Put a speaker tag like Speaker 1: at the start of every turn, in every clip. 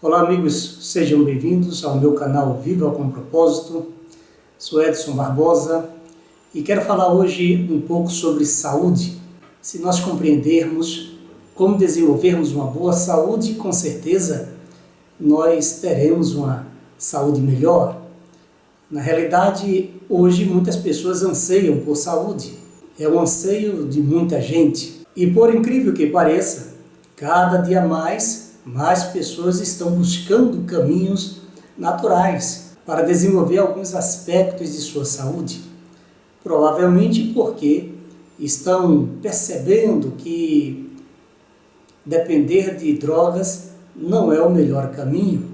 Speaker 1: Olá amigos, sejam bem-vindos ao meu canal Viva com Propósito. Sou Edson Barbosa e quero falar hoje um pouco sobre saúde. Se nós compreendermos como desenvolvermos uma boa saúde, com certeza nós teremos uma saúde melhor. Na realidade, hoje muitas pessoas anseiam por saúde. É o anseio de muita gente. E por incrível que pareça, cada dia mais pessoas estão buscando caminhos naturais para desenvolver alguns aspectos de sua saúde. Provavelmente porque estão percebendo que depender de drogas não é o melhor caminho.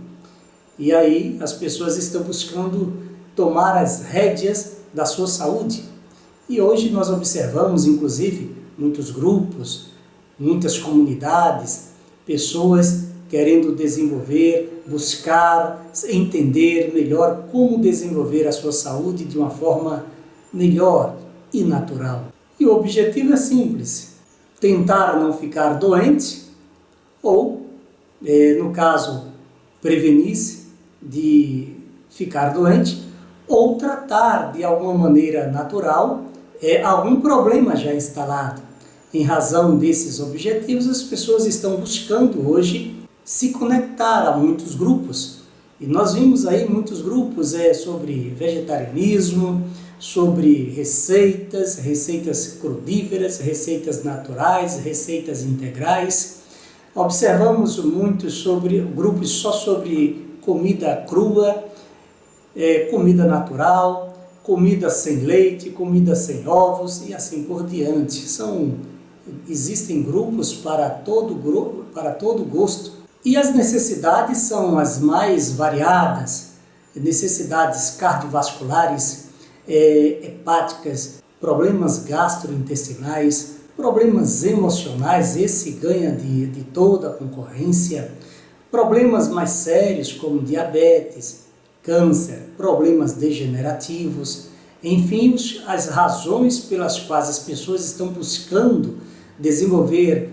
Speaker 1: E aí as pessoas estão buscando tomar as rédeas da sua saúde. E hoje nós observamos, inclusive, muitos grupos, muitas comunidades, pessoas querendo desenvolver, buscar, entender melhor como desenvolver a sua saúde de uma forma melhor e natural. E o objetivo é simples: tentar não ficar doente ou, no caso, prevenir-se de ficar doente ou tratar de alguma maneira natural algum problema já instalado. Em razão desses objetivos, as pessoas estão buscando hoje se conectar a muitos grupos. E nós vimos aí muitos grupos sobre vegetarianismo, sobre receitas crudíveras, receitas naturais, receitas integrais. Observamos muito sobre grupos só sobre comida crua, comida natural, comida sem leite, comida sem ovos e assim por diante. Existem grupos para todo gosto. E as necessidades são as mais variadas: necessidades cardiovasculares, hepáticas, problemas gastrointestinais, problemas emocionais, esse ganha de toda a concorrência, problemas mais sérios como diabetes, câncer, problemas degenerativos, enfim, as razões pelas quais as pessoas estão buscando desenvolver,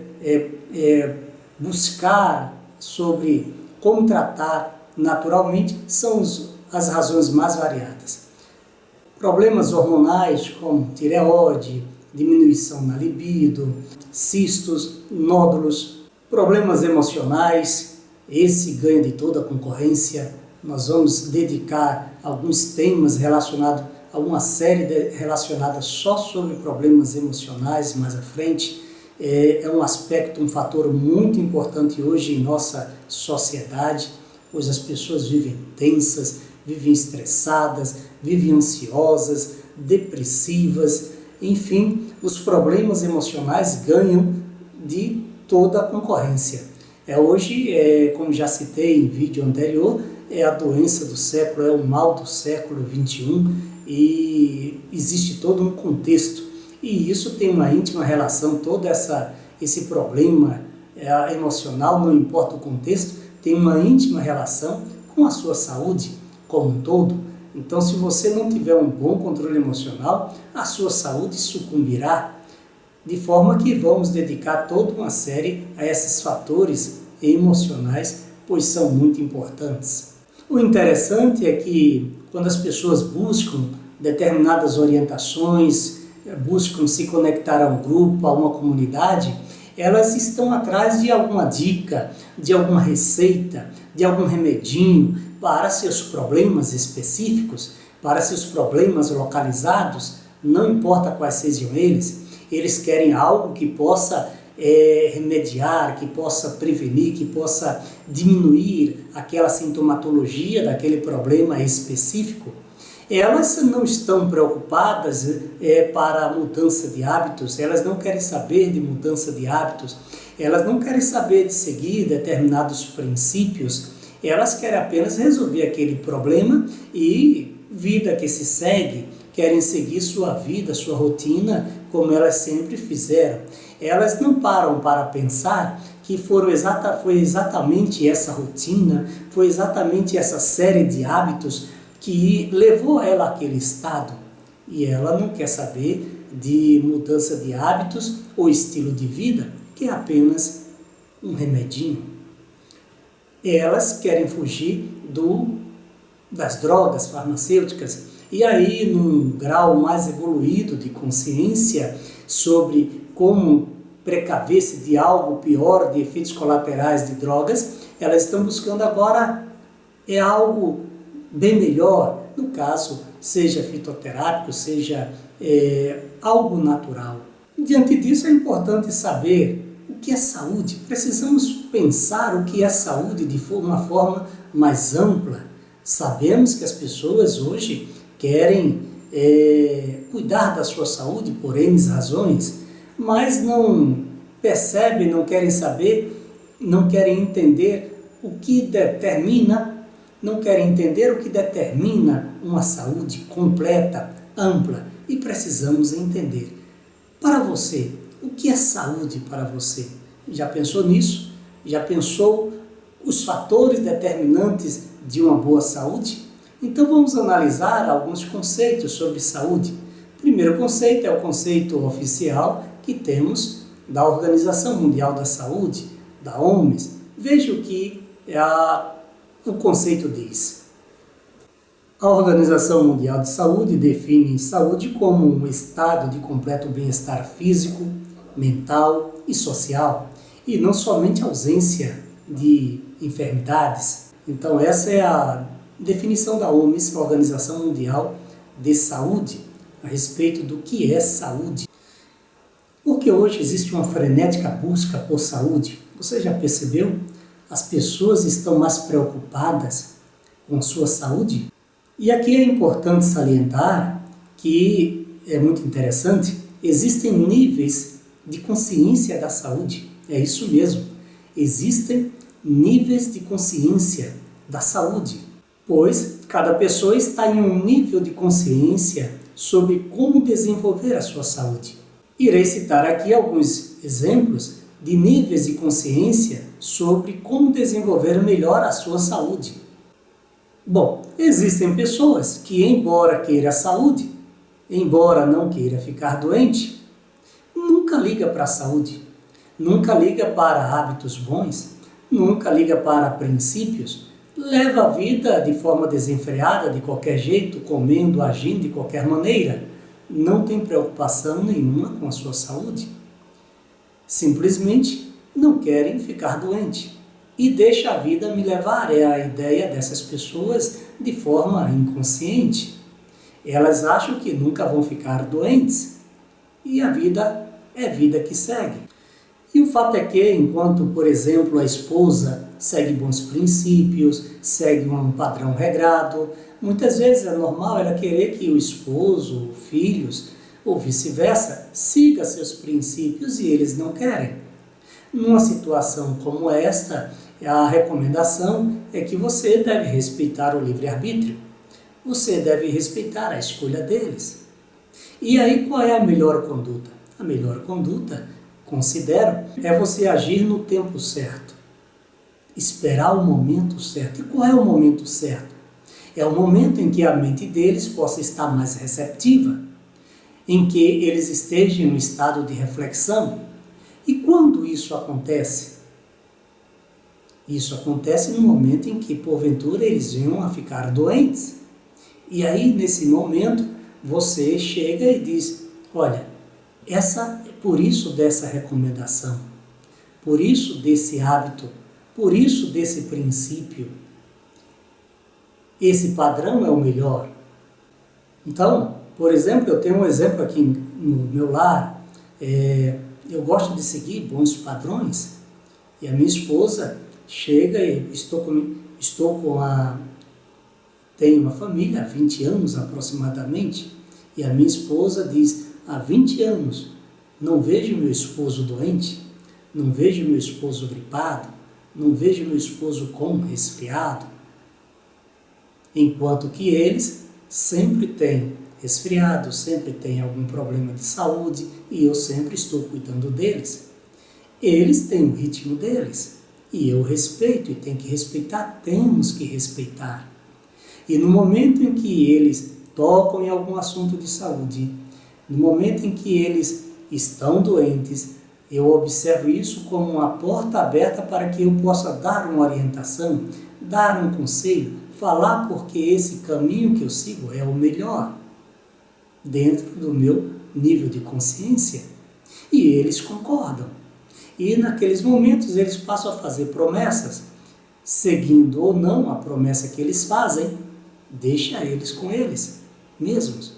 Speaker 1: buscar sobre como tratar naturalmente são as razões mais variadas. Problemas hormonais como tireoide, diminuição na libido, cistos, nódulos, problemas emocionais, esse ganha de toda a concorrência. Nós vamos dedicar alguns temas relacionados a uma série relacionada só sobre problemas emocionais mais à frente. É um aspecto, um fator muito importante hoje em nossa sociedade, pois as pessoas vivem tensas, vivem estressadas, vivem ansiosas, depressivas, enfim, os problemas emocionais ganham de toda a concorrência. Hoje, como já citei em vídeo anterior, é a doença do século, é o mal do século XXI e existe todo um contexto. E isso tem uma íntima relação, todo esse problema emocional, não importa o contexto, tem uma íntima relação com a sua saúde como um todo. Então, se você não tiver um bom controle emocional, a sua saúde sucumbirá, de forma que vamos dedicar toda uma série a esses fatores emocionais, pois são muito importantes. O interessante é que quando as pessoas buscam determinadas orientações, buscam se conectar a um grupo, a uma comunidade, elas estão atrás de alguma dica, de alguma receita, de algum remedinho para seus problemas específicos, para seus problemas localizados, não importa quais sejam eles querem algo que possa remediar, que possa prevenir, que possa diminuir aquela sintomatologia daquele problema específico. Elas não estão preocupadas para a mudança de hábitos, elas não querem saber de mudança de hábitos, elas não querem saber de seguir determinados princípios, elas querem apenas resolver aquele problema e vida que se segue, querem seguir sua vida, sua rotina, como elas sempre fizeram. Elas não param para pensar que foi exatamente essa rotina, foi exatamente essa série de hábitos que levou ela àquele estado. E ela não quer saber de mudança de hábitos ou estilo de vida, que é apenas um remedinho. Elas querem fugir das drogas farmacêuticas. E aí, num grau mais evoluído de consciência sobre como precaver-se de algo pior, de efeitos colaterais de drogas, elas estão buscando agora algo bem melhor, no caso, seja fitoterápico, seja algo natural. Diante disso, é importante saber o que é saúde. Precisamos pensar o que é saúde de uma forma mais ampla. Sabemos que as pessoas hoje querem cuidar da sua saúde por N razões, mas não percebem, não querem saber, não querem entender o que determina, uma saúde completa, ampla, e precisamos entender. Para você, o que é saúde para você? Já pensou nisso? Já pensou os fatores determinantes de uma boa saúde? Então vamos analisar alguns conceitos sobre saúde. O primeiro conceito é o conceito oficial que temos da Organização Mundial da Saúde, da OMS. Veja o que o conceito diz. A Organização Mundial de Saúde define saúde como um estado de completo bem-estar físico, mental e social, e não somente ausência de enfermidades. Então essa é a definição da OMS, a Organização Mundial de Saúde, a respeito do que é saúde. Porque hoje existe uma frenética busca por saúde. Você já percebeu? As pessoas estão mais preocupadas com a sua saúde. E aqui é importante salientar que é muito interessante, existem níveis de consciência da saúde. É isso mesmo, existem níveis de consciência da saúde, pois cada pessoa está em um nível de consciência sobre como desenvolver a sua saúde. Irei citar aqui alguns exemplos de níveis de consciência sobre como desenvolver melhor a sua saúde. Bom, existem pessoas que, embora queira a saúde, embora não queira ficar doente, nunca liga para a saúde, nunca liga para hábitos bons, nunca liga para princípios, leva a vida de forma desenfreada, de qualquer jeito, comendo, agindo de qualquer maneira, não tem preocupação nenhuma com a sua saúde. Simplesmente não querem ficar doente. E deixa a vida me levar, é a ideia dessas pessoas de forma inconsciente. Elas acham que nunca vão ficar doentes e a vida é vida que segue. E o fato é que, enquanto, por exemplo, a esposa segue bons princípios, segue um padrão regrado, muitas vezes é normal ela querer que o esposo, filhos ou vice-versa siga seus princípios e eles não querem. Numa situação como esta, a recomendação é que você deve respeitar o livre-arbítrio. Você deve respeitar a escolha deles. E aí qual é a melhor conduta? A melhor conduta, considero, é você agir no tempo certo. Esperar o momento certo. E qual é o momento certo? É o momento em que a mente deles possa estar mais receptiva, em que eles estejam em um estado de reflexão. E quando isso acontece? Isso acontece no momento em que, porventura, eles venham a ficar doentes. E aí, nesse momento, você chega e diz, olha, por isso dessa recomendação, por isso desse hábito, por isso desse princípio, esse padrão é o melhor. Então, por exemplo, eu tenho um exemplo aqui no meu lar, eu gosto de seguir bons padrões, e a minha esposa chega e tenho uma família há 20 anos aproximadamente, e a minha esposa diz, há 20 anos não vejo meu esposo doente, não vejo meu esposo gripado, não vejo meu esposo com resfriado, enquanto que eles sempre têm resfriado, sempre têm algum problema de saúde e eu sempre estou cuidando deles. Eles têm o ritmo deles e eu respeito e tenho que respeitar, temos que respeitar. E no momento em que eles tocam em algum assunto de saúde, no momento em que eles estão doentes, Eu observo isso como uma porta aberta para que eu possa dar uma orientação, dar um conselho, falar porque esse caminho que eu sigo é o melhor, dentro do meu nível de consciência. E eles concordam. E naqueles momentos eles passam a fazer promessas, seguindo ou não a promessa que eles fazem, deixa eles com eles mesmos.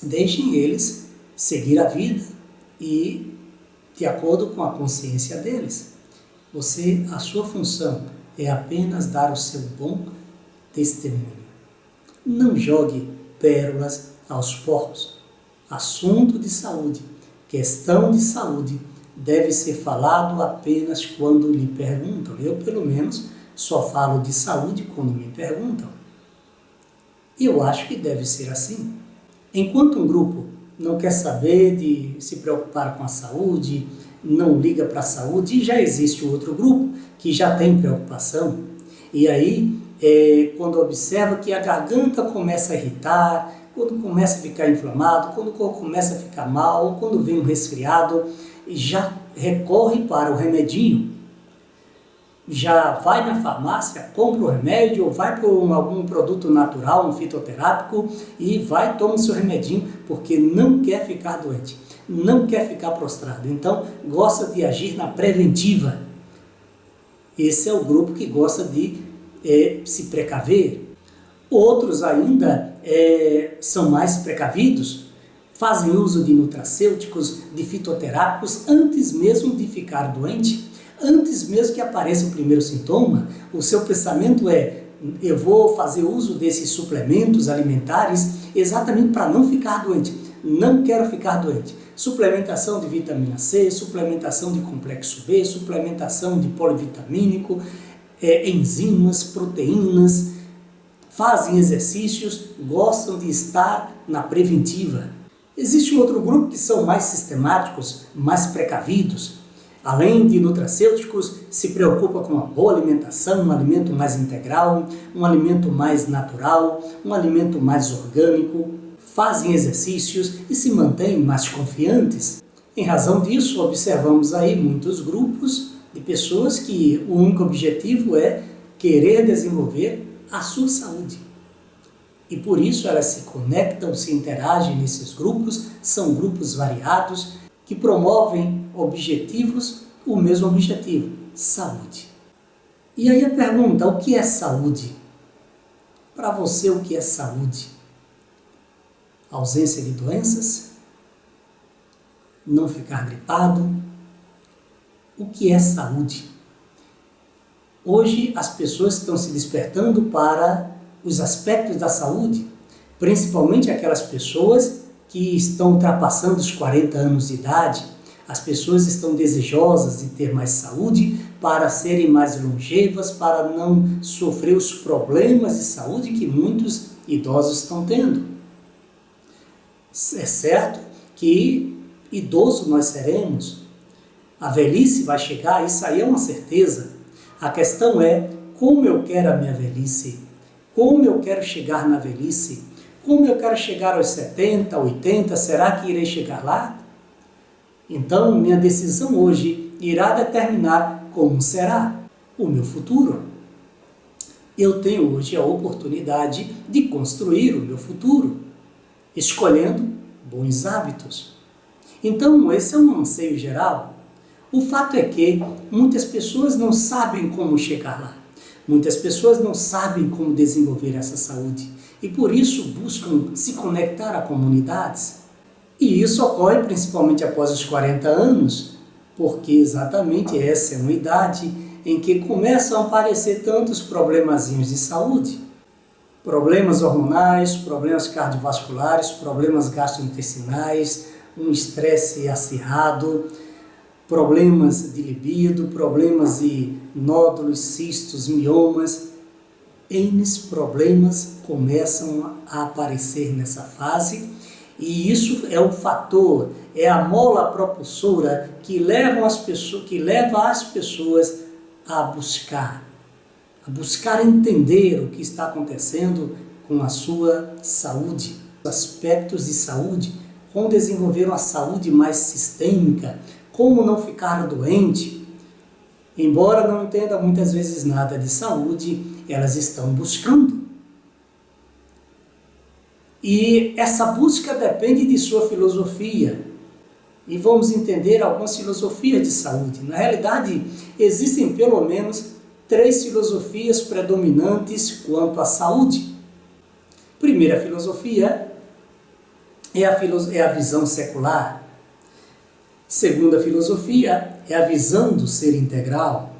Speaker 1: Deixem eles seguir a vida e de acordo com a consciência deles. A sua função é apenas dar o seu bom testemunho. Não jogue pérolas aos porcos. Assunto de saúde, questão de saúde, deve ser falado apenas quando lhe perguntam. Eu, pelo menos, só falo de saúde quando me perguntam. Eu acho que deve ser assim. Enquanto um grupo não quer saber de se preocupar com a saúde, não liga para a saúde, e já existe outro grupo que já tem preocupação. E aí, quando observa que a garganta começa a irritar, quando começa a ficar inflamado, quando começa a ficar mal, ou quando vem um resfriado, já recorre para o remedinho. Já vai na farmácia, compra o remédio, ou vai para algum produto natural, um fitoterápico, e vai tomar o seu remedinho, porque não quer ficar doente, não quer ficar prostrado. Então, gosta de agir na preventiva. Esse é o grupo que gosta de se precaver. Outros ainda são mais precavidos, fazem uso de nutracêuticos, de fitoterápicos, antes mesmo de ficar doente. Antes mesmo que apareça o primeiro sintoma, o seu pensamento é: eu vou fazer uso desses suplementos alimentares exatamente para não ficar doente. Não quero ficar doente. Suplementação de vitamina C, suplementação de complexo B, suplementação de polivitamínico, enzimas, proteínas, fazem exercícios, gostam de estar na preventiva. Existe um outro grupo que são mais sistemáticos, mais precavidos. Além de nutracêuticos, se preocupa com uma boa alimentação, um alimento mais integral, um alimento mais natural, um alimento mais orgânico, fazem exercícios e se mantêm mais confiantes. Em razão disso, observamos aí muitos grupos de pessoas que o único objetivo é querer desenvolver a sua saúde. E por isso elas se conectam, se interagem nesses grupos, são grupos variados, que promovem objetivos, o mesmo objetivo, saúde. E aí a pergunta: o que é saúde? Para você, o que é saúde? Ausência de doenças? Não ficar gripado? O que é saúde? Hoje as pessoas estão se despertando para os aspectos da saúde, principalmente aquelas pessoas que estão ultrapassando os 40 anos de idade. As pessoas estão desejosas de ter mais saúde para serem mais longevas, para não sofrer os problemas de saúde que muitos idosos estão tendo. É certo que idoso nós seremos, a velhice vai chegar, isso aí é uma certeza. A questão é como eu quero a minha velhice, como eu quero chegar na velhice. Como eu quero chegar aos 70, 80, será que irei chegar lá? Então, minha decisão hoje irá determinar como será o meu futuro. Eu tenho hoje a oportunidade de construir o meu futuro, escolhendo bons hábitos. Então, esse é um anseio geral. O fato é que muitas pessoas não sabem como chegar lá. Muitas pessoas não sabem como desenvolver essa saúde. E por isso buscam se conectar a comunidades. E isso ocorre principalmente após os 40 anos, porque exatamente essa é uma idade em que começam a aparecer tantos problemazinhos de saúde. Problemas hormonais, problemas cardiovasculares, problemas gastrointestinais, um estresse acirrado, problemas de libido, problemas de nódulos, cistos, miomas. N problemas começam a aparecer nessa fase, e isso é um fator, é a mola propulsora que leva as pessoas a buscar entender o que está acontecendo com a sua saúde, aspectos de saúde, como desenvolver uma saúde mais sistêmica, como não ficar doente, embora não entenda muitas vezes nada de saúde, elas estão buscando. E essa busca depende de sua filosofia. E vamos entender algumas filosofias de saúde. Na realidade, existem pelo menos 3 filosofias predominantes quanto à saúde. Primeira filosofia é a visão secular. Segunda filosofia é a visão do ser integral.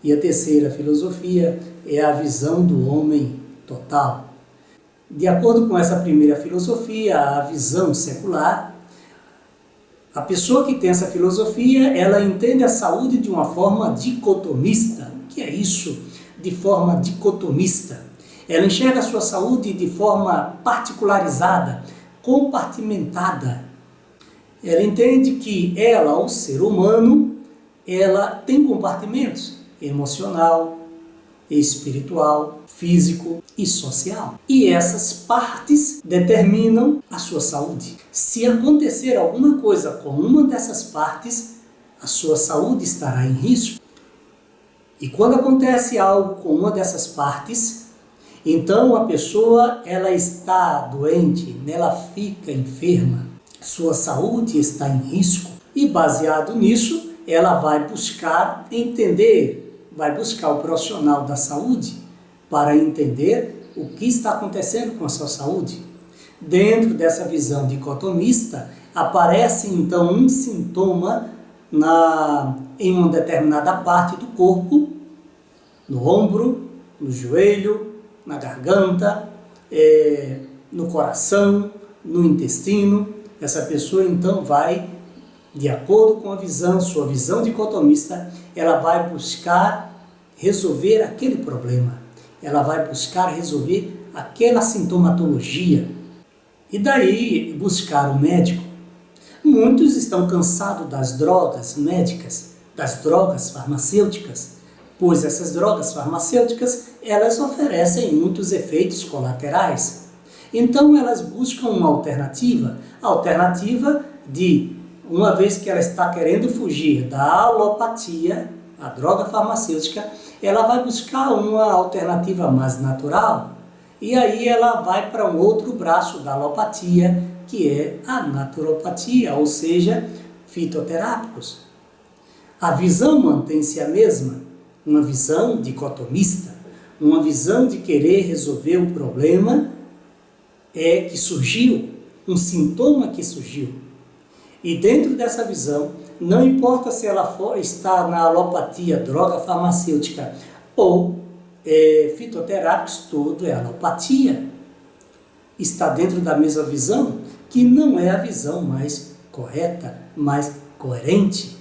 Speaker 1: E a terceira filosofia é a visão do homem total. De acordo com essa primeira filosofia, a visão secular, a pessoa que tem essa filosofia, ela entende a saúde de uma forma dicotomista. O que é isso de forma dicotomista? Ela enxerga a sua saúde de forma particularizada, compartimentada. Ela entende que ela, o ser humano, ela tem compartimentos emocional, espiritual, físico e social. E essas partes determinam a sua saúde. Se acontecer alguma coisa com uma dessas partes, a sua saúde estará em risco. E quando acontece algo com uma dessas partes, então a pessoa ela está doente, ela fica enferma, sua saúde está em risco. E baseado nisso, ela vai buscar entender, vai buscar o profissional da saúde para entender o que está acontecendo com a sua saúde. Dentro dessa visão dicotomista, aparece então um sintoma em uma determinada parte do corpo, no ombro, no joelho, na garganta, no coração, no intestino. Essa pessoa então vai, de acordo com a visão, sua visão dicotomista, ela vai buscar resolver aquele problema. Ela vai buscar resolver aquela sintomatologia. E daí buscar o médico. Muitos estão cansados das drogas médicas, das drogas farmacêuticas, pois essas drogas farmacêuticas, elas oferecem muitos efeitos colaterais. Então elas buscam uma alternativa, a alternativa de, uma vez que ela está querendo fugir da alopatia, a droga farmacêutica, ela vai buscar uma alternativa mais natural. E aí ela vai para um outro braço da alopatia, que é a naturopatia, ou seja, fitoterápicos. A visão mantém-se a mesma, uma visão dicotomista, uma visão de querer resolver o problema que surgiu, um sintoma que surgiu. E dentro dessa visão, não importa se ela está na alopatia, droga farmacêutica ou fitoterápicos, tudo é alopatia. Está dentro da mesma visão, que não é a visão mais correta, mais coerente.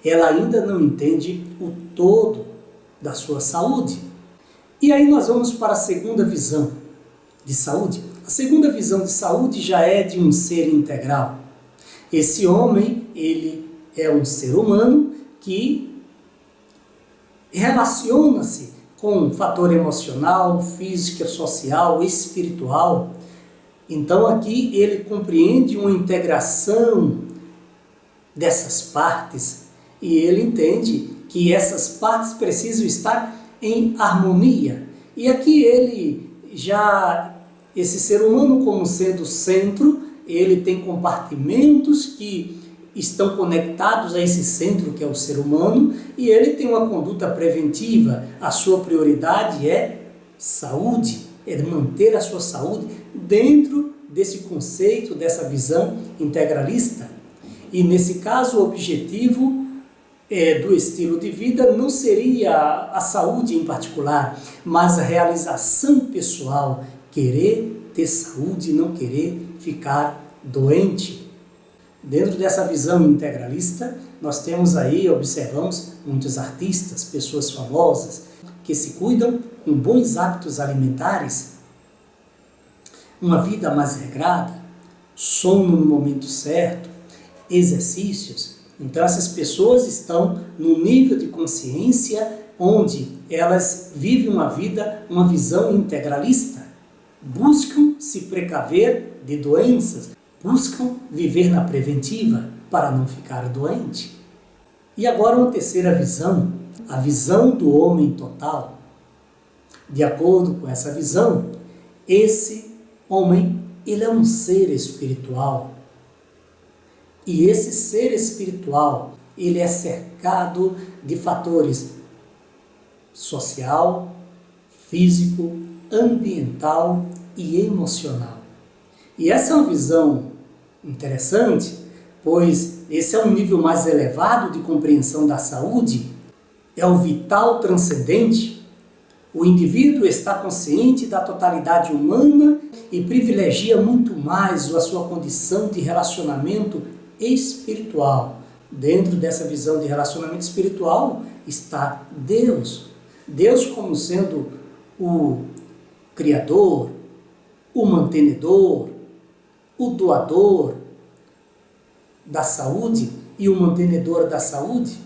Speaker 1: Ela ainda não entende o todo da sua saúde. E aí nós vamos para a segunda visão de saúde. A segunda visão de saúde já é de um ser integral. Esse homem, ele é um ser humano que relaciona-se com um fator emocional, físico, social, espiritual. Então aqui ele compreende uma integração dessas partes e ele entende que essas partes precisam estar em harmonia. E aqui esse ser humano como sendo centro, ele tem compartimentos que estão conectados a esse centro que é o ser humano e ele tem uma conduta preventiva. A sua prioridade é saúde, é manter a sua saúde dentro desse conceito, dessa visão integralista. E nesse caso o objetivo do estilo de vida não seria a saúde em particular, mas a realização pessoal, querer ter saúde e não querer ficar doente. Dentro dessa visão integralista, nós temos aí, observamos, muitos artistas, pessoas famosas, que se cuidam com bons hábitos alimentares, uma vida mais regrada, sono no momento certo, exercícios. Então essas pessoas estão num nível de consciência onde elas vivem uma vida, uma visão integralista, buscam se precaver de doenças, buscam viver na preventiva para não ficar doente. E agora uma terceira visão, a visão do homem total. De acordo com essa visão, esse homem, ele é um ser espiritual. E esse ser espiritual, ele é cercado de fatores social, físico, ambiental e emocional. E essa é uma visão interessante, pois esse é um nível mais elevado de compreensão da saúde, é o vital transcendente. O indivíduo está consciente da totalidade humana e privilegia muito mais a sua condição de relacionamento espiritual. Dentro dessa visão de relacionamento espiritual está Deus. Deus como sendo o Criador, o mantenedor, o doador da saúde e o mantenedor da saúde.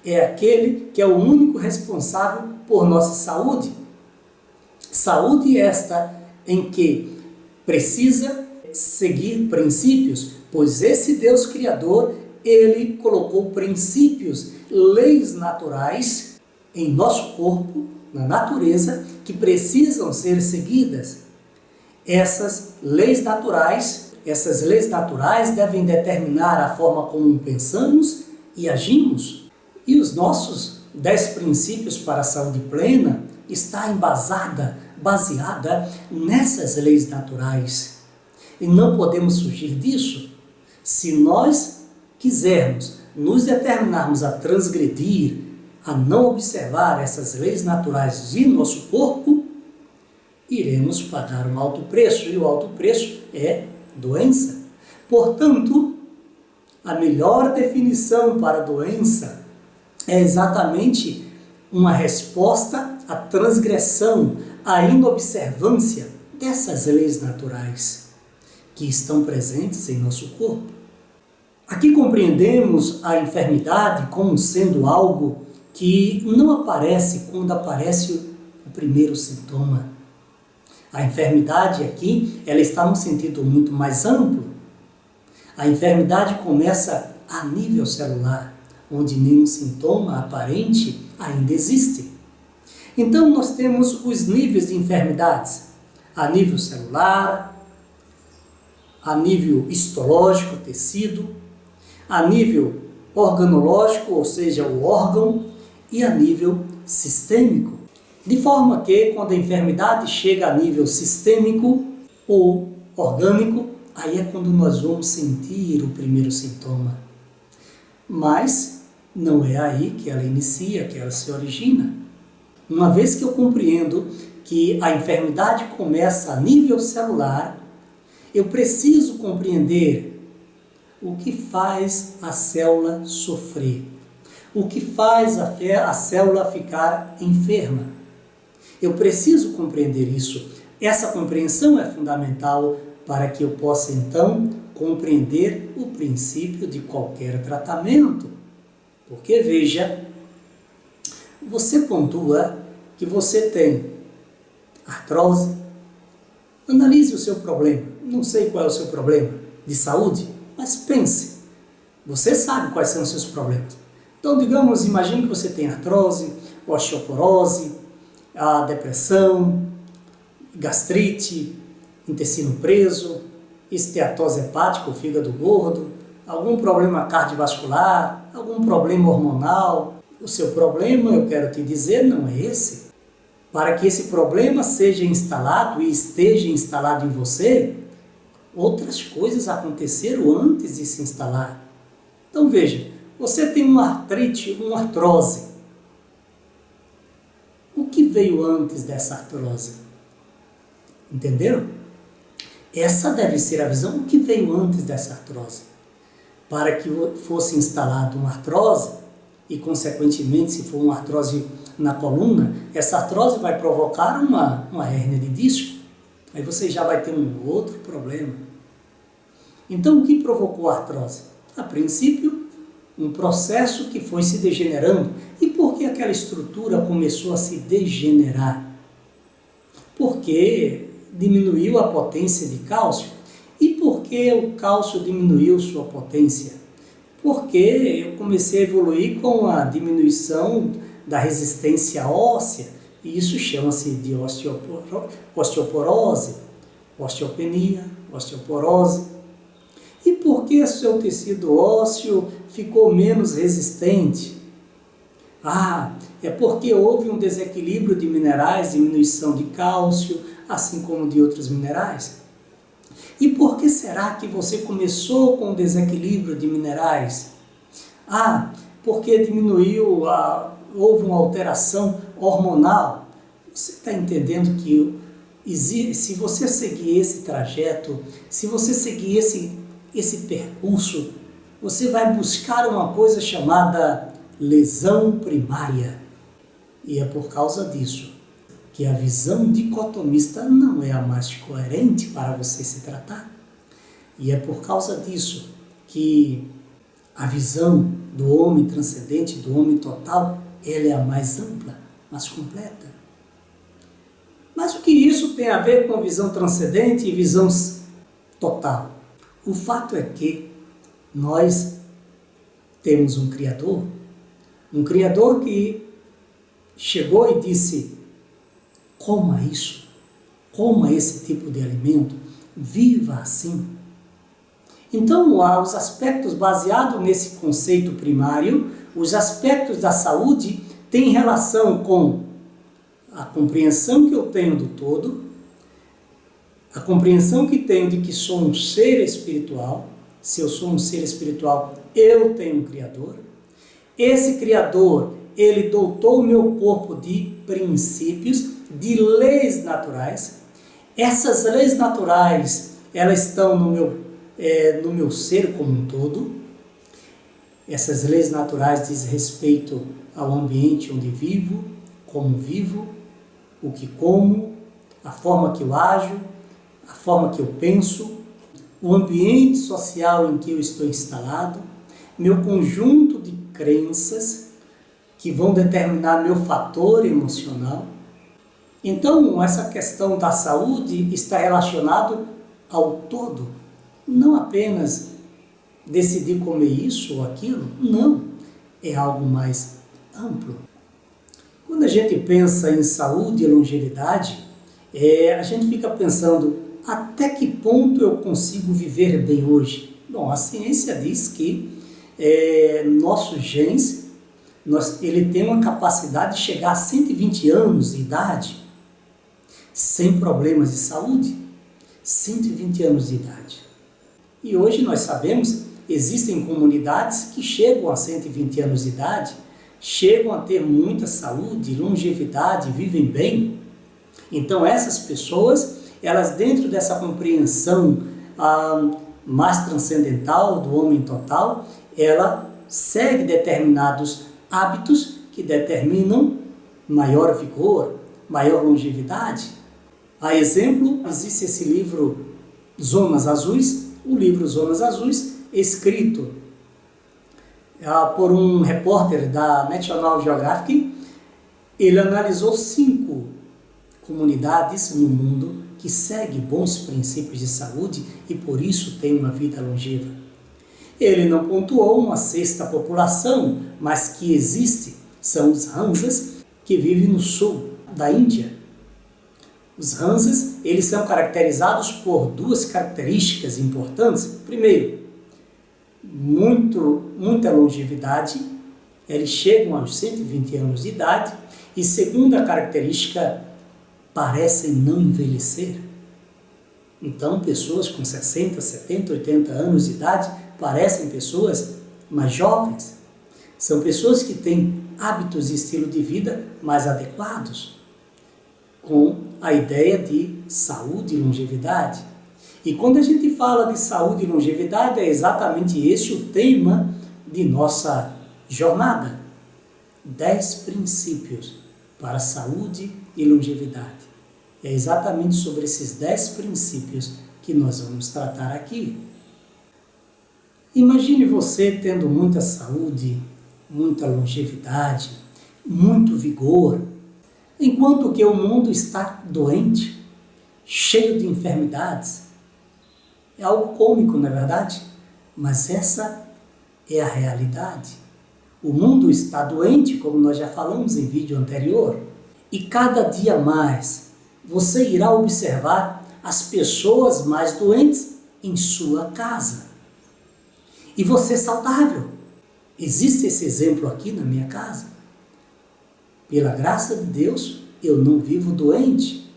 Speaker 1: É aquele que é o único responsável por nossa saúde. Saúde esta em que precisa seguir princípios, pois esse Deus Criador, ele colocou princípios, leis naturais em nosso corpo, na natureza, que precisam ser seguidas. Essas leis naturais devem determinar a forma como pensamos e agimos. E os nossos 10 princípios para a saúde plena está baseada nessas leis naturais. E não podemos fugir disso. Se nós quisermos nos determinarmos a transgredir, a não observar essas leis naturais de nosso corpo, iremos pagar um alto preço, e o alto preço é doença. Portanto, a melhor definição para a doença é exatamente uma resposta à transgressão, à inobservância dessas leis naturais que estão presentes em nosso corpo. Aqui compreendemos a enfermidade como sendo algo que não aparece quando aparece o primeiro sintoma. A enfermidade aqui, ela está num sentido muito mais amplo. A enfermidade começa a nível celular, onde nenhum sintoma aparente ainda existe. Então, nós temos os níveis de enfermidades, a nível celular, a nível histológico, tecido, a nível organológico, ou seja, o órgão, e a nível sistêmico. De forma que, quando a enfermidade chega a nível sistêmico ou orgânico, aí é quando nós vamos sentir o primeiro sintoma. Mas não é aí que ela inicia, que ela se origina. Uma vez que eu compreendo que a enfermidade começa a nível celular, eu preciso compreender o que faz a célula sofrer, o que faz a célula ficar enferma. Eu preciso compreender isso. Essa compreensão é fundamental para que eu possa, então, compreender o princípio de qualquer tratamento. Porque, veja, você pontua que você tem artrose. Analise o seu problema. Não sei qual é o seu problema de saúde, mas pense. Você sabe quais são os seus problemas. Então, digamos, imagine que você tem artrose, osteoporose, a depressão, gastrite, intestino preso, esteatose hepática, o fígado gordo, algum problema cardiovascular, algum problema hormonal. O seu problema, eu quero te dizer, não é esse. Para que esse problema seja instalado e esteja instalado em você, outras coisas aconteceram antes de se instalar. Então veja, você tem uma artrite, uma artrose. O que veio antes dessa artrose? Entenderam? Essa deve ser a visão, o que veio antes dessa artrose. Para que fosse instalada uma artrose, e consequentemente, se for uma artrose na coluna, essa artrose vai provocar uma hérnia de disco. Aí você já vai ter um outro problema. Então, o que provocou a artrose? A princípio, um processo que foi se degenerando. E por que aquela estrutura começou a se degenerar? Porque diminuiu a potência de cálcio. E por que o cálcio diminuiu sua potência? Porque eu comecei a evoluir com a diminuição da resistência óssea, e isso chama-se de osteoporose, osteopenia, osteoporose. E por que o seu tecido ósseo ficou menos resistente? É porque houve um desequilíbrio de minerais, diminuição de cálcio, assim como de outros minerais. E por que será que você começou com o desequilíbrio de minerais? Porque houve uma alteração hormonal. Você está entendendo que se você seguir esse trajeto, se você seguir esse percurso, você vai buscar uma coisa chamada lesão primária. E é por causa disso que a visão dicotomista não é a mais coerente para você se tratar. E é por causa disso que a visão do homem transcendente, do homem total, ela é a mais ampla, mais completa. Mas o que isso tem a ver com visão transcendente e visão total? O fato é que nós temos um Criador que chegou e disse: coma isso, coma esse tipo de alimento, viva assim. Então, os aspectos baseados nesse conceito primário, os aspectos da saúde, têm relação com a compreensão que eu tenho do todo, a compreensão que tenho de que sou um ser espiritual. Se eu sou um ser espiritual, eu tenho um Criador. Esse Criador, ele dotou o meu corpo de princípios, de leis naturais. Essas leis naturais, elas estão no meu ser como um todo. Essas leis naturais dizem respeito ao ambiente onde vivo, como vivo, o que como, a forma que eu ajo, a forma que eu penso, o ambiente social em que eu estou instalado, meu conjunto de crenças que vão determinar meu fator emocional. Então, essa questão da saúde está relacionada ao todo, não apenas decidir comer isso ou aquilo, não, é algo mais amplo. Quando a gente pensa em saúde e longevidade, a gente fica pensando, até que ponto eu consigo viver bem hoje? Bom, a ciência diz que nossos genes, ele tem uma capacidade de chegar a 120 anos de idade, sem problemas de saúde, 120 anos de idade. E hoje nós sabemos, existem comunidades que chegam a 120 anos de idade, chegam a ter muita saúde, longevidade, vivem bem. Então essas pessoas, elas dentro dessa compreensão mais transcendental do homem total, ela segue determinados hábitos que determinam maior vigor, maior longevidade. A exemplo, existe esse livro Zonas Azuis, o livro Zonas Azuis, escrito por um repórter da National Geographic. Ele analisou 5 comunidades no mundo que seguem bons princípios de saúde e por isso têm uma vida longeva. Ele não pontuou uma 6ª população, mas que existe, são os Hansas, que vivem no sul da Índia. Os Hansas, eles são caracterizados por 2 características importantes. Primeiro, muita longevidade, eles chegam aos 120 anos de idade. E segunda característica, parecem não envelhecer. Então, pessoas com 60, 70, 80 anos de idade parecem pessoas mais jovens. São pessoas que têm hábitos e estilo de vida mais adequados, com a ideia de saúde e longevidade. E quando a gente fala de saúde e longevidade, é exatamente esse o tema de nossa jornada. 10 princípios para saúde e longevidade. É exatamente sobre esses 10 princípios que nós vamos tratar aqui. Imagine você tendo muita saúde, muita longevidade, muito vigor, enquanto que o mundo está doente, cheio de enfermidades. É algo cômico, não é verdade? Mas essa é a realidade. O mundo está doente, como nós já falamos em vídeo anterior, e cada dia mais você irá observar as pessoas mais doentes em sua casa. E você saudável. Existe esse exemplo aqui na minha casa. Pela graça de Deus, eu não vivo doente.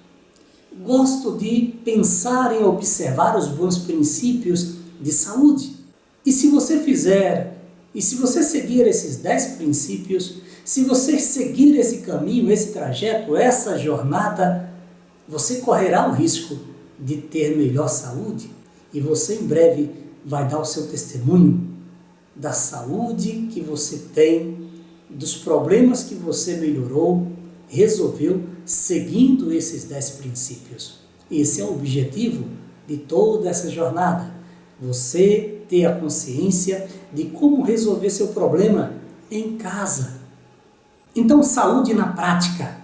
Speaker 1: Gosto de pensar em observar os bons princípios de saúde. E se você seguir esses 10 princípios, se você seguir esse caminho, esse trajeto, essa jornada, você correrá o risco de ter melhor saúde e você em breve vai dar o seu testemunho da saúde que você tem, dos problemas que você melhorou, resolveu, seguindo esses 10 princípios. Esse é o objetivo de toda essa jornada. Você ter a consciência de como resolver seu problema em casa. Então, saúde na prática.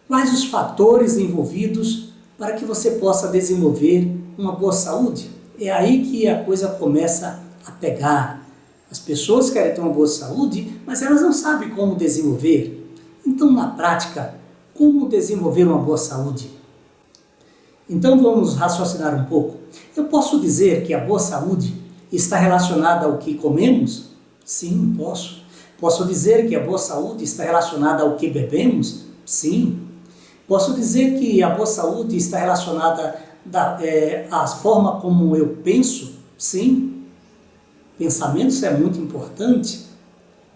Speaker 1: Quais os fatores envolvidos para que você possa desenvolver uma boa saúde? É aí que a coisa começa a pegar. As pessoas querem ter uma boa saúde, mas elas não sabem como desenvolver. Então, na prática, como desenvolver uma boa saúde? Então, vamos raciocinar um pouco. Eu posso dizer que a boa saúde está relacionada ao que comemos? Sim, posso. Posso dizer que a boa saúde está relacionada ao que bebemos? Sim. Posso dizer que a boa saúde está relacionada à forma como eu penso? Sim. Pensamentos é muito importante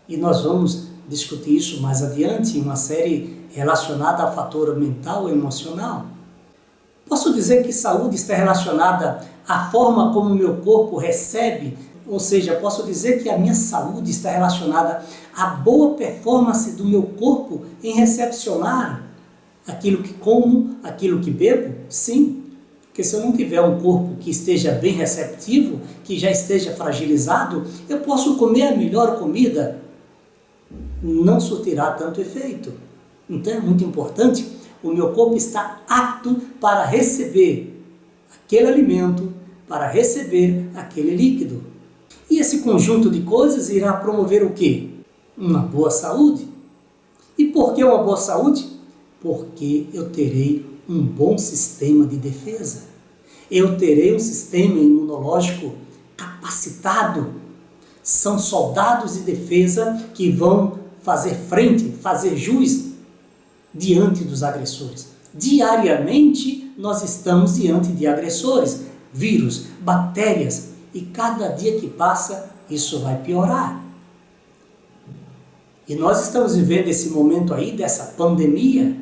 Speaker 1: e nós vamos discutir isso mais adiante em uma série relacionada ao fator mental e emocional. Posso dizer que saúde está relacionada à forma como o meu corpo recebe, ou seja, posso dizer que a minha saúde está relacionada à boa performance do meu corpo em recepcionar aquilo que como, aquilo que bebo? Sim. Porque se eu não tiver um corpo que esteja bem receptivo, que já esteja fragilizado, eu posso comer a melhor comida, não surtirá tanto efeito. Então é muito importante o meu corpo estar apto para receber aquele alimento, para receber aquele líquido. E esse conjunto de coisas irá promover o quê? Uma boa saúde. E por que uma boa saúde? Porque eu terei um bom sistema de defesa. Eu terei um sistema imunológico capacitado. São soldados de defesa que vão fazer frente, fazer jus diante dos agressores. Diariamente nós estamos diante de agressores, vírus, bactérias, e cada dia que passa isso vai piorar. E nós estamos vivendo esse momento aí dessa pandemia.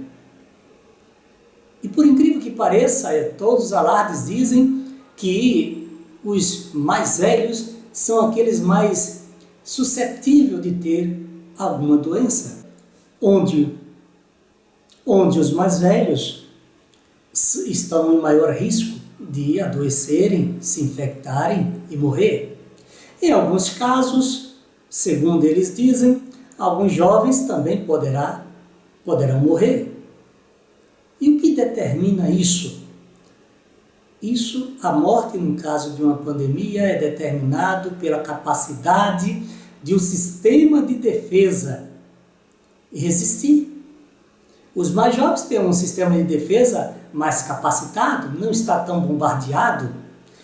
Speaker 1: E por incrível que pareça, todos os alardes dizem que os mais velhos são aqueles mais suscetíveis de ter alguma doença. Onde os mais velhos estão em maior risco de adoecerem, se infectarem e morrer. Em alguns casos, segundo eles dizem, alguns jovens também poderão morrer. E o que determina isso? A morte, no caso de uma pandemia, é determinado pela capacidade de um sistema de defesa resistir. Os mais jovens têm um sistema de defesa mais capacitado, não está tão bombardeado,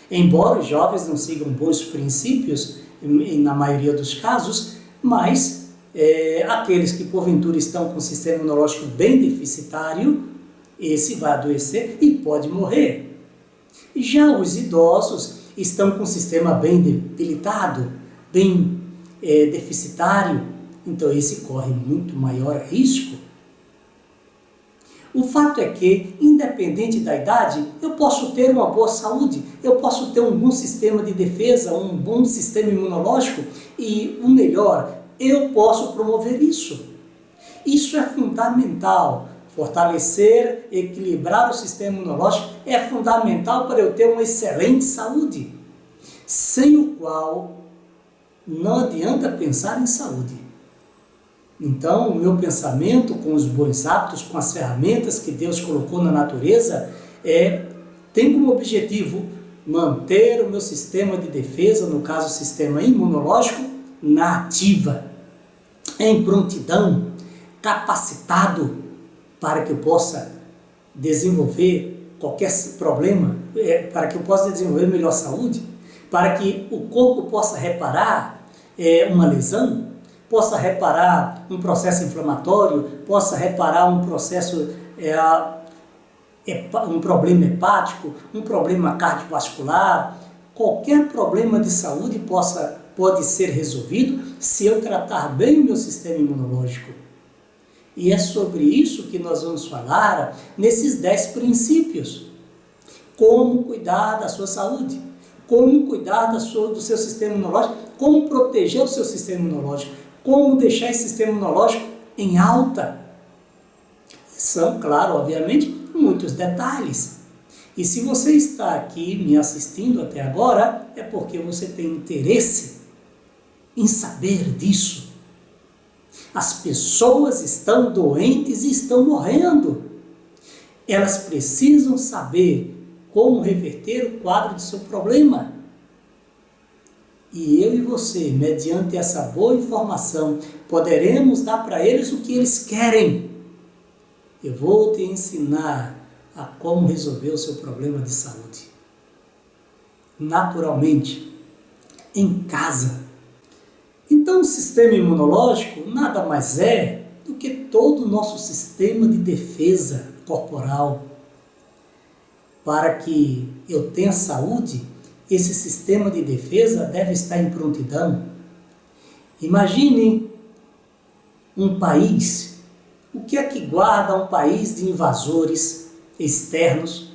Speaker 1: embora os jovens não sigam bons princípios, na maioria dos casos, mas aqueles que porventura estão com o sistema imunológico bem deficitário, esse vai adoecer e pode morrer. Já os idosos estão com o sistema bem debilitado, bem deficitário, então esse corre muito maior risco. O fato é que, independente da idade, eu posso ter uma boa saúde, eu posso ter um bom sistema de defesa, um bom sistema imunológico e, o melhor, eu posso promover isso. Isso é fundamental. Fortalecer, equilibrar o sistema imunológico é fundamental para eu ter uma excelente saúde, sem o qual não adianta pensar em saúde. Então, o meu pensamento com os bons hábitos, com as ferramentas que Deus colocou na natureza, tem como objetivo manter o meu sistema de defesa, no caso o sistema imunológico, na ativa, em prontidão, capacitado para que eu possa desenvolver qualquer problema, para que eu possa desenvolver melhor saúde, para que o corpo possa reparar uma lesão, possa reparar um processo inflamatório, possa reparar um processo, um problema hepático, um problema cardiovascular, qualquer problema de saúde pode ser resolvido se eu tratar bem o meu sistema imunológico. E é sobre isso que nós vamos falar nesses 10 princípios. Como cuidar da sua saúde, como cuidar do seu sistema imunológico, como proteger o seu sistema imunológico, como deixar esse sistema imunológico em alta. São, claro, obviamente, muitos detalhes. E se você está aqui me assistindo até agora, é porque você tem interesse em saber disso. As pessoas estão doentes e estão morrendo. Elas precisam saber como reverter o quadro do seu problema. E eu e você, mediante essa boa informação, poderemos dar para eles o que eles querem. Eu vou te ensinar a como resolver o seu problema de saúde. Naturalmente, em casa. Então, o sistema imunológico nada mais é do que todo o nosso sistema de defesa corporal. Para que eu tenha saúde, esse sistema de defesa deve estar em prontidão. Imagine um país. O que é que guarda um país de invasores externos?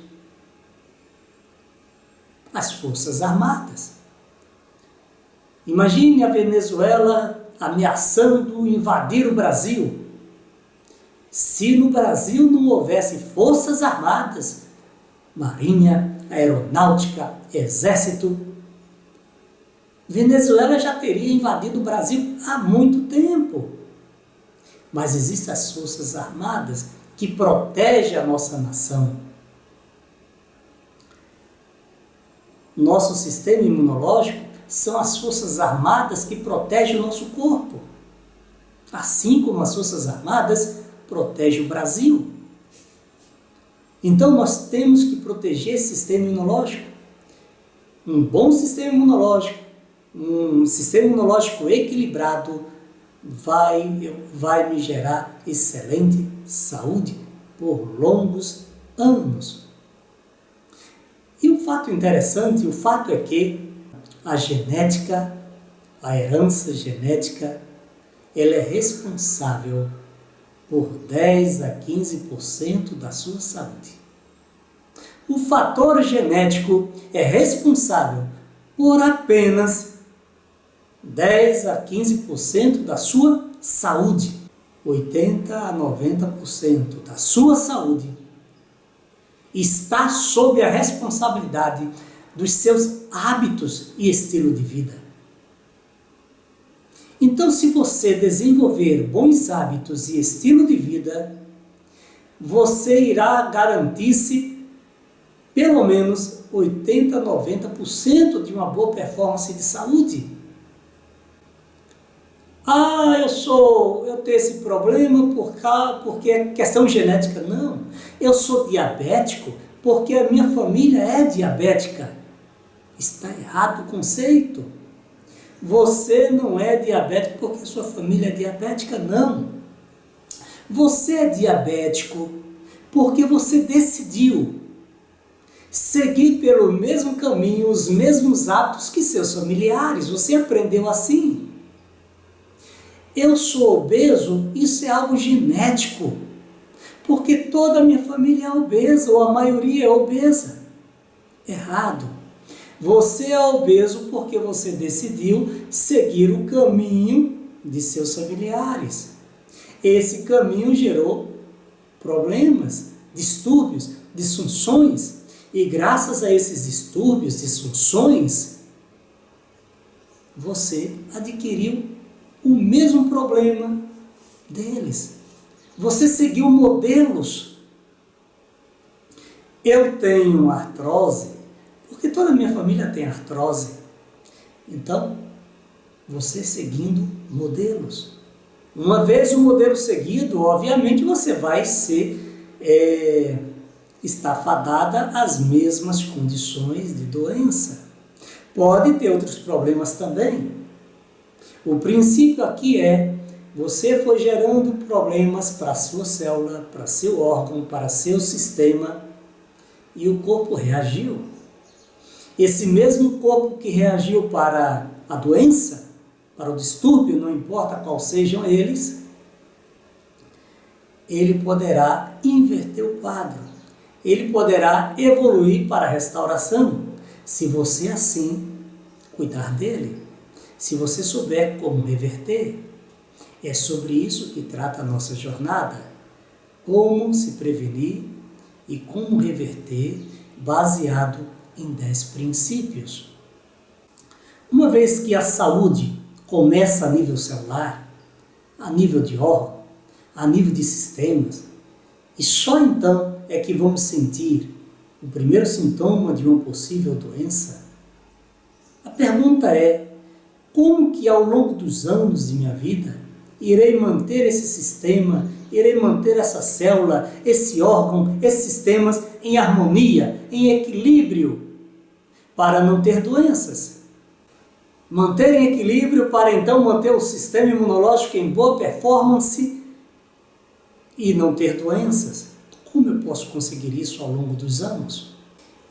Speaker 1: As Forças Armadas. Imagine a Venezuela ameaçando invadir o Brasil. Se no Brasil não houvesse Forças Armadas, Marinha, Aeronáutica, Exército, Venezuela já teria invadido o Brasil há muito tempo. Mas existem as Forças Armadas que protegem a nossa nação. Nosso sistema imunológico são as Forças Armadas que protegem o nosso corpo. Assim como as Forças Armadas protegem o Brasil. Então nós temos que proteger esse sistema imunológico. Um bom sistema imunológico, um sistema imunológico equilibrado vai me gerar excelente saúde por longos anos. E um fato interessante, o fato é que a genética, a herança genética, ela é responsável por 10 a 15% da sua saúde. O fator genético é responsável por apenas 10 a 15% da sua saúde. 80 a 90% da sua saúde está sob a responsabilidade dos seus hábitos e estilo de vida. Então, se você desenvolver bons hábitos e estilo de vida, você irá garantir-se pelo menos 80 a 90% de uma boa performance de saúde. Eu tenho esse problema porque é questão genética. Não, eu sou diabético porque a minha família é diabética. Está errado o conceito. Você não é diabético porque a sua família é diabética, não. Você é diabético porque você decidiu seguir pelo mesmo caminho, os mesmos hábitos que seus familiares. Você aprendeu assim. Eu sou obeso, isso é algo genético, porque toda a minha família é obesa, ou a maioria é obesa. Errado. Você é obeso porque você decidiu seguir o caminho de seus familiares. Esse caminho gerou problemas, distúrbios, disfunções, e graças a esses distúrbios, disfunções, você adquiriu o mesmo problema deles. Você seguiu modelos. Eu tenho artrose Porque toda a minha família tem artrose. Então, você seguindo modelos. Uma vez o modelo seguido, obviamente você vai estar fadada às mesmas condições de doença. Pode ter outros problemas também. O princípio aqui você foi gerando problemas para a sua célula, para seu órgão, para seu sistema, e o corpo reagiu. Esse mesmo corpo que reagiu para a doença, para o distúrbio, não importa quais sejam eles, ele poderá inverter o quadro. Ele poderá evoluir para a restauração, se você assim cuidar dele, se você souber como reverter. É sobre isso que trata a nossa jornada. Como se prevenir e como reverter, baseado em 10 princípios. Uma vez que a saúde começa a nível celular, a nível de órgão, a nível de sistemas, e só então é que vamos sentir o primeiro sintoma de uma possível doença, a pergunta é: como que ao longo dos anos de minha vida irei manter esse sistema, irei manter essa célula, esse órgão, esses sistemas em harmonia, em equilíbrio, para não ter doenças? Manter em equilíbrio para então manter o sistema imunológico em boa performance e não ter doenças. Como eu posso conseguir isso ao longo dos anos?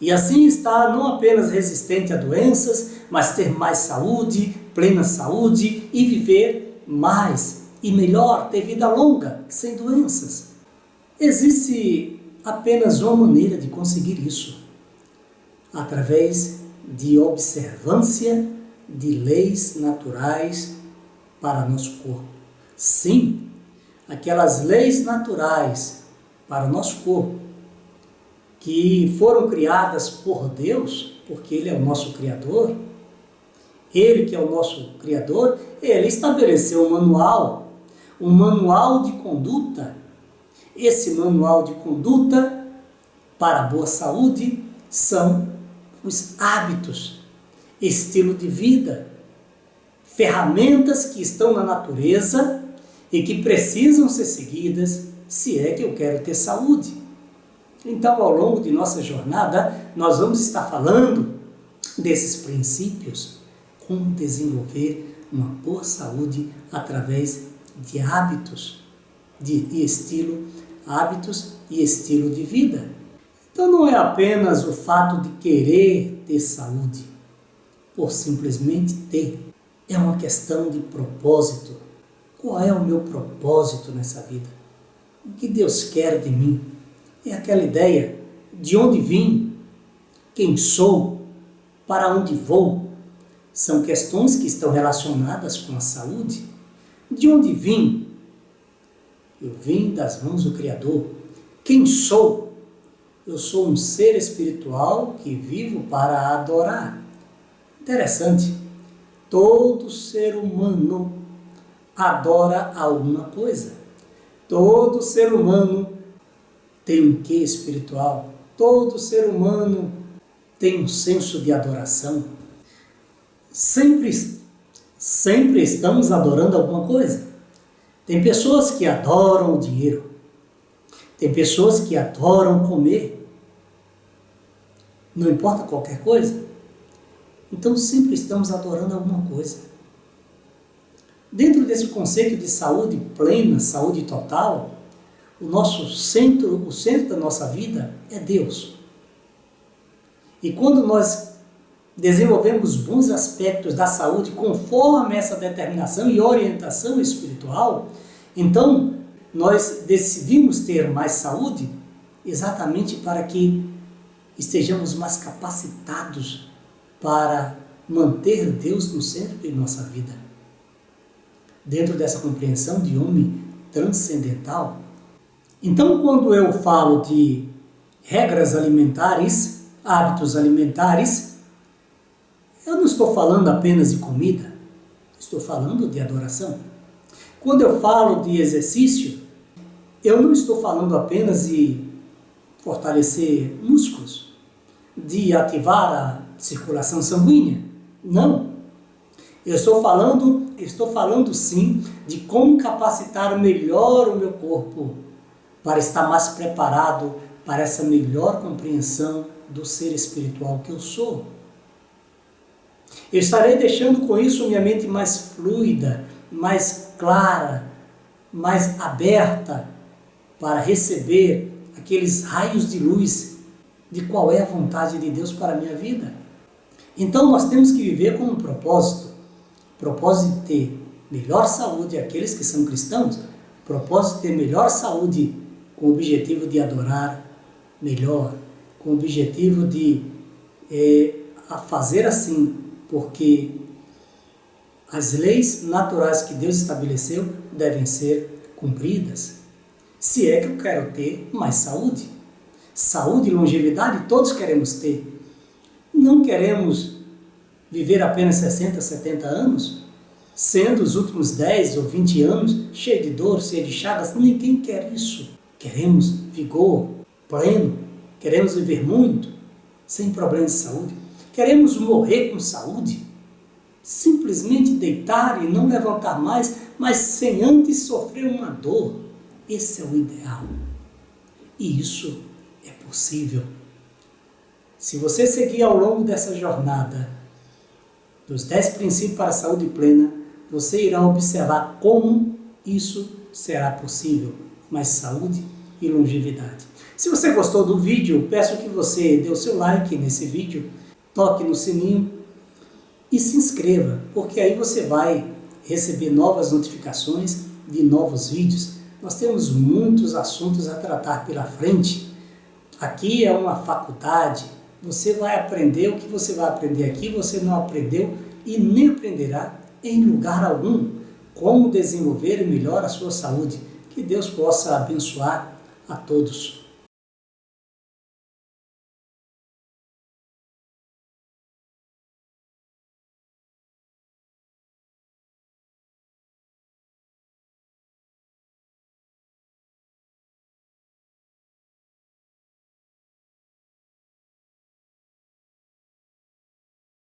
Speaker 1: E assim estar não apenas resistente a doenças, mas ter mais saúde, plena saúde e viver mais e melhor, ter vida longa, sem doenças. Existe apenas uma maneira de conseguir isso: através de observância de leis naturais para nosso corpo. Sim, aquelas leis naturais para o nosso corpo, que foram criadas por Deus, porque Ele é o nosso Criador. Ele que é o nosso Criador, Ele estabeleceu um manual de conduta. Esse manual de conduta para a boa saúde são os hábitos, estilo de vida, ferramentas que estão na natureza e que precisam ser seguidas se é que eu quero ter saúde. Então, ao longo de nossa jornada, nós vamos estar falando desses princípios, como desenvolver uma boa saúde através de hábitos e estilo de vida. Então, não é apenas o fato de querer ter saúde, por simplesmente ter. É uma questão de propósito. Qual é o meu propósito nessa vida? O que Deus quer de mim? É aquela ideia de onde vim, quem sou, para onde vou. São questões que estão relacionadas com a saúde. De onde vim? Eu vim das mãos do Criador. Quem sou? Eu sou um ser espiritual que vivo para adorar. Interessante. Todo ser humano adora alguma coisa. Todo ser humano tem um quê espiritual. Todo ser humano tem um senso de adoração. Sempre estamos adorando alguma coisa. Tem pessoas que adoram o dinheiro. Tem pessoas que adoram comer. Não importa qualquer coisa. Então sempre estamos adorando alguma coisa. Dentro desse conceito de saúde plena, saúde total, o centro da nossa vida é Deus. E quando nós desenvolvemos bons aspectos da saúde conforme essa determinação e orientação espiritual, então nós decidimos ter mais saúde exatamente para que estejamos mais capacitados para manter Deus no centro de nossa vida. Dentro dessa compreensão de homem transcendental. Então, quando eu falo de regras alimentares, hábitos alimentares, eu não estou falando apenas de comida, estou falando de adoração. Quando eu falo de exercício, eu não estou falando apenas de fortalecer músculos, de ativar a circulação sanguínea. Não. Eu estou falando sim de como capacitar melhor o meu corpo para estar mais preparado para essa melhor compreensão do ser espiritual que eu sou. Eu estarei deixando com isso minha mente mais fluida, mais clara, mais aberta para receber aqueles raios de luz de qual é a vontade de Deus para a minha vida. Então nós temos que viver com um propósito de ter melhor saúde, aqueles que são cristãos, propósito de ter melhor saúde com o objetivo de adorar melhor, com o objetivo de fazer assim, porque as leis naturais que Deus estabeleceu devem ser cumpridas. Se é que eu quero ter mais saúde. Saúde e longevidade todos queremos ter. Não queremos viver apenas 60, 70 anos, sendo os últimos 10 ou 20 anos cheio de dor, cheio de chagas. Ninguém quer isso. Queremos vigor pleno, queremos viver muito, sem problemas de saúde. Queremos morrer com saúde, simplesmente deitar e não levantar mais, mas sem antes sofrer uma dor. Esse é o ideal. E isso é possível. Se você seguir ao longo dessa jornada dos 10 princípios para a saúde plena, você irá observar como isso será possível. Mais saúde e longevidade. Se você gostou do vídeo, peço que você dê o seu like nesse vídeo, toque no sininho e se inscreva, porque aí você vai receber novas notificações de novos vídeos. Nós temos muitos assuntos a tratar pela frente. Aqui é uma faculdade, você vai aprender o que você vai aprender aqui, você não aprendeu e nem aprenderá em lugar algum como desenvolver melhor a sua saúde. Que Deus possa abençoar a todos.